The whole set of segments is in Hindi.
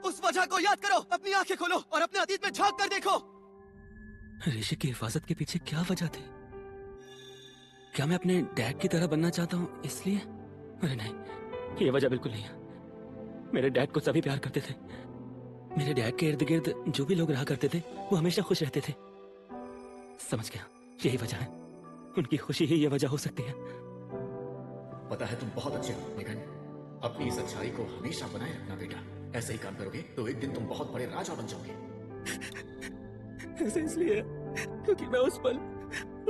उस वजह को याद करो, अपनी आंखें खोलो और अपने अतीत में झांक कर देखो। ऋषि की हिफाजत के पीछे क्या वजह थी? क्या मैं अपने डैड की तरह बनना चाहता हूँ इसलिए? अरे नहीं, ये वजह बिल्कुल नहीं है। मेरे डैड को सभी प्यार करते थे। मेरे डैड के इर्द गिर्द जो भी लोग रहा करते थे वो हमेशा खुश रहते थे। समझ गया, यही वजह है। उनकी खुशी ही ये वजह हो सकती है। पता है तुम बहुत अच्छे हो निगन। अपनी इस अच्छाई को हमेशा बनाए रखना बेटा। ऐसे ही काम करोगे तो एक दिन तुम बहुत बड़े राजा बन जाओगे। ऐसे इसलिए क्योंकि मैं उस पल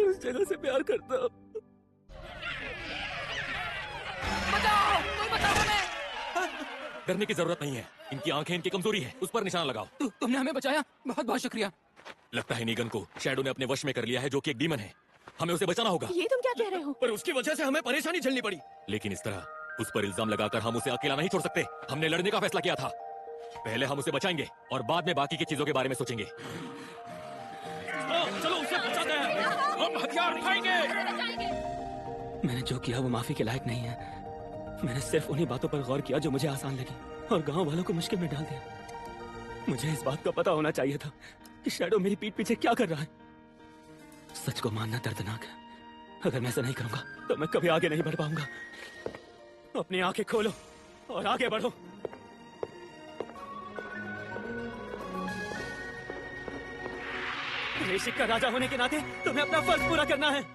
उस जगह से प्यार करता हूँ। बचाओ, कोई बचाओ हमें। डरने की जरूरत नहीं है। इनकी आंखें इनकी कमजोरी है, उस पर निशाना लगाओ। तुमने हमें बचाया, बहुत बहुत शुक्रिया। लगता है नीगन को शैडो ने अपने वश में कर लिया है, जो कि एक डीमन है। हमें उसे बचाना होगा। ये तुम क्या कह रहे हो? पर उसकी वजह से हमें परेशानी झेलनी पड़ी। लेकिन इस तरह उस पर इल्जाम लगाकर हम उसे अकेला नहीं छोड़ सकते। हमने लड़ने का फैसला किया था। पहले हम उसे बचाएंगे और बाद में बाकी की चीजों के बारे में सोचेंगे। चलो उसे बचाते हैं, हम हथियार उठाएंगे। मैंने जो किया वो माफी के लायक नहीं है। मैंने सिर्फ उन्हीं बातों पर गौर किया जो मुझे आसान लगी और गांव वालों को मुश्किल में डाल दिया। मुझे इस बात का पता होना चाहिए था कि शैडो मेरी पीठ पीछे क्या कर रहा है। सच को मानना दर्दनाक है। अगर मैं ऐसा नहीं करूंगा तो मैं कभी आगे नहीं बढ़ पाऊंगा। अपनी आंखें खोलो और आगे बढ़ो। ऋषि का राजा होने के नाते तुम्हें अपना फर्ज पूरा करना है।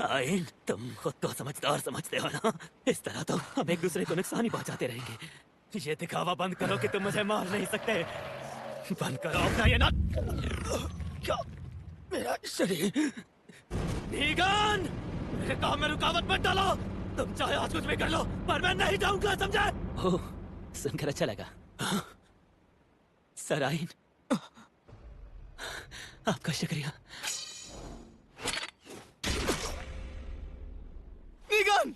आइन, तुम खुद को समझदार समझते हो ना? इस तरह तो हम एक दूसरे को नुकसान ही पहुंचाते रहेंगे। ये दिखावा बंद करो कि तुम मुझे मार नहीं सकते। बंद करो अपना ये ना। क्या? मेरा शरीर। नीगन, मेरे काम में रुकावट मत डालो। तुम चाहे आज कुछ भी कर लो, पर मैं नहीं जाऊंगा, समझे? ओह, सुनकर अच्छा लगा। सर आइन, आपका शुक्रिया। नीगन!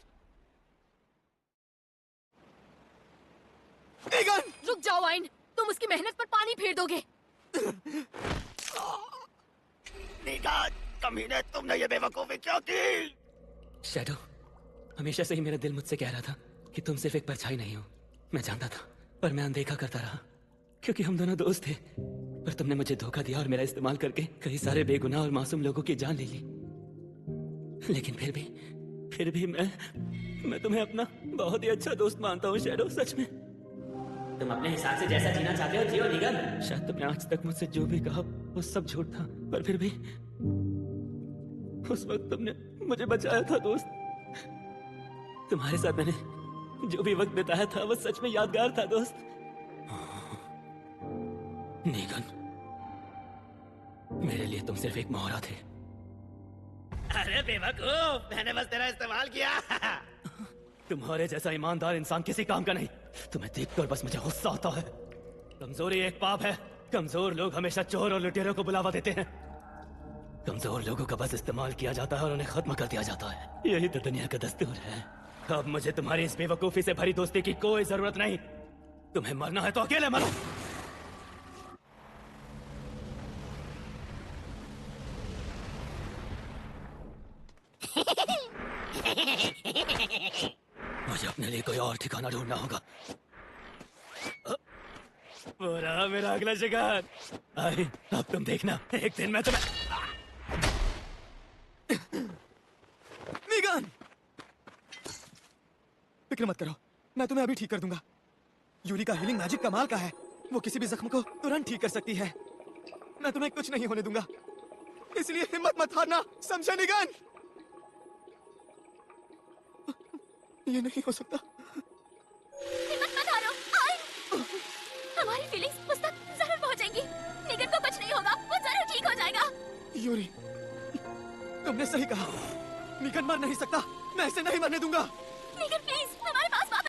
नीगन! रुक जाओ आइन, तुम उसकी मेहनत पर पानी फेर दोगे। नीगन, कमीने, तुमने ये बेवकूफी क्यों की? शैडो, हमेशा से ही मेरा दिल मुझसे कह रहा था कि तुम सिर्फ एक परछाई नहीं हो। मैं जानता था, पर मैं अनदेखा करता रहा क्योंकि हम दोनों दोस्त थे। पर तुमने मुझे धोखा दिया और मेरा इस्तेमाल करके कई सारे बेगुनाह और मासूम लोगों की जान ले ली। लेकिन फिर भी मैं तुम्हें अपना बहुत ही अच्छा दोस्त मानता हूँ शैडो, सच में। तुम अपने हिसाब से जैसा जीना चाहते हो जियो नीगन। शायद तुमने आज तक मुझसे जो भी कहा वो सब झूठ था, पर फिर भी उस वक्त तुमने मुझे बचाया था दोस्त। तुम्हारे साथ मैंने जो भी वक्त बिताया था वो सच में यादगार था दोस्त। नीगन, मेरे लिए तुम सिर्फ एक मोहरा थे। अरे बेवकूफ, मैंने बस तेरा इस्तेमाल किया। तुम्हारे जैसा ईमानदार इंसान किसी काम का नहीं। तुम्हें देखकर बस मुझे गुस्सा आता है। कमजोरी एक पाप है। कमजोर लोग हमेशा चोर और लुटेरों को बुलावा देते हैं। कमजोर लोगों का बस इस्तेमाल किया जाता है और उन्हें खत्म कर दिया जाता है। यही तो दुनिया का दस्तूर है। अब मुझे तुम्हारी इस बेवकूफी से भरी दोस्ती की कोई जरूरत नहीं। तुम्हें मरना है तो अकेले मरो। मुझे अपने लिए कोई और ठिकाना ढूंढना होगा। वो रहा मेरा अगला शिकार। आई, अब तुम देखना, एक दिन मैं तुम्हें। नीगन! फिक्र मत करो, मैं तुम्हें अभी ठीक कर दूंगा। यूरी का हीलिंग मैजिक कमाल का है। वो किसी भी जख्म को तुरंत ठीक कर सकती है। मैं तुम्हें कुछ नहीं होने दूंगा, इसलिए हिम्मत मत हारना, समझे नीगन? ये नहीं हो सकता। हिम्मत मत हारो, आइन। हमारी फीलिंग्स उस तक जरूर पहुंचेंगी। नीगन को कुछ नहीं होगा, वो जरूर ठीक हो जाएगा। यूरी, तुमने सही कहा। नीगन मर नहीं सकता, मैं इसे नहीं मरने दूंगा। नीगन प्लीज।